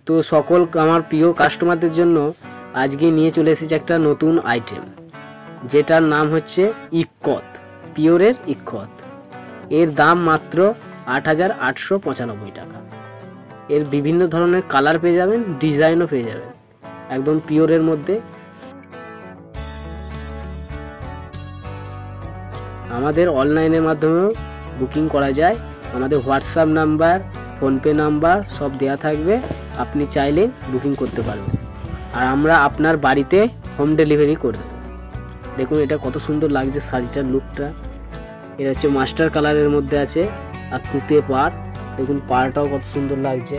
তো সকল আমার প্রিয় কাস্টমারদের জন্য আজকে নিয়ে চলে এসেছি একটা নতুন আইটেম, যেটার নাম হচ্ছে ইক্কত, পিওরের ইক্কত। এর দাম মাত্র ৮,৮৯৫ টাকা। এর বিভিন্ন ধরনের কালার পেয়ে যাবেন, ডিজাইনও পেয়ে যাবেন, একদম পিওরের মধ্যে। আমাদের অনলাইনের মাধ্যমেও বুকিং করা যায়। আমাদের হোয়াটসঅ্যাপ নাম্বার, ফোনপে নাম্বার সব দেওয়া থাকবে, আপনি চাইলে বুকিং করতে পারবেন। আর আমরা আপনার বাড়িতে হোম ডেলিভারি করে দেবো। দেখুন এটা কত সুন্দর লাগছে শাড়িটার লুকটা। এটা হচ্ছে মাস্টার কালারের মধ্যে আছে, আর তুতে পাড়। দেখুন পাড়টাও কত সুন্দর লাগছে,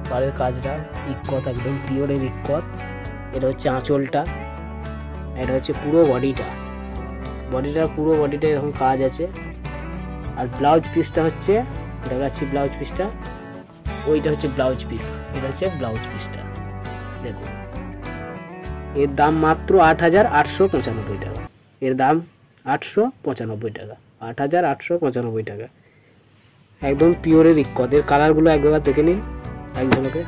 পাড়ের কাজটা ইক্কত, একদম পিওরের ইক্কত। এটা হচ্ছে আঁচলটা, এটা হচ্ছে পুরো বডিটা পুরো বডিটা এরকম কাজ আছে। আর ব্লাউজ পিসটা হচ্ছে, দেখাচ্ছি ব্লাউজ পিসটা, ওইটা হচ্ছে ব্লাউজ পিস, এটা হচ্ছে ব্লাউজ পিসটা। দেখুন এর দাম মাত্র ৮,৮৯৫ টাকা। এর দাম ৮৯৫ টাকা, ৮,৮৯৫ টাকা। একদম পিওরের ইক্কত। এর কালারগুলো একবার দেখে নিন এক ঝলকে।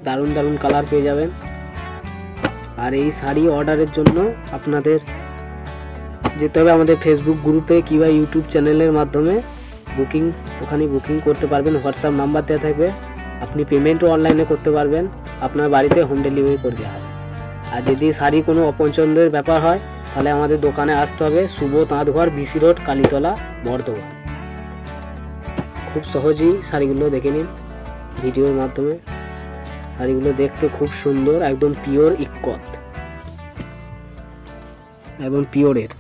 দারুণ দারুণ কালার পেয়ে যাবেন। আর এই শাড়ি অর্ডারের জন্য আপনাদের যেতে হবে আমাদের ফেসবুক গ্রুপে কিংবা ইউটিউব চ্যানেলের মাধ্যমে ওখানে বুকিং করতে পারবেন। হোয়াটসঅ্যাপ নাম্বার দেওয়া থাকবে, আপনি পেমেন্টও অনলাইনে করতে পারবেন, আপনার বাড়িতে হোম ডেলিভারি করে দেওয়া হবে। আর যদি শাড়ি কোনো অপছন্দের ব্যাপার হয় তাহলে আমাদের দোকানে আসতে হবে, শুভ তাঁতঘর, বিসি রোড, কালীতলা, বর্ধমান। খুব সহজেই শাড়িগুলো দেখে নিন ভিডিওর মাধ্যমে। শাড়িগুলো দেখতে খুব সুন্দর, একদম পিওর ইক্কত, একদম পিওরের।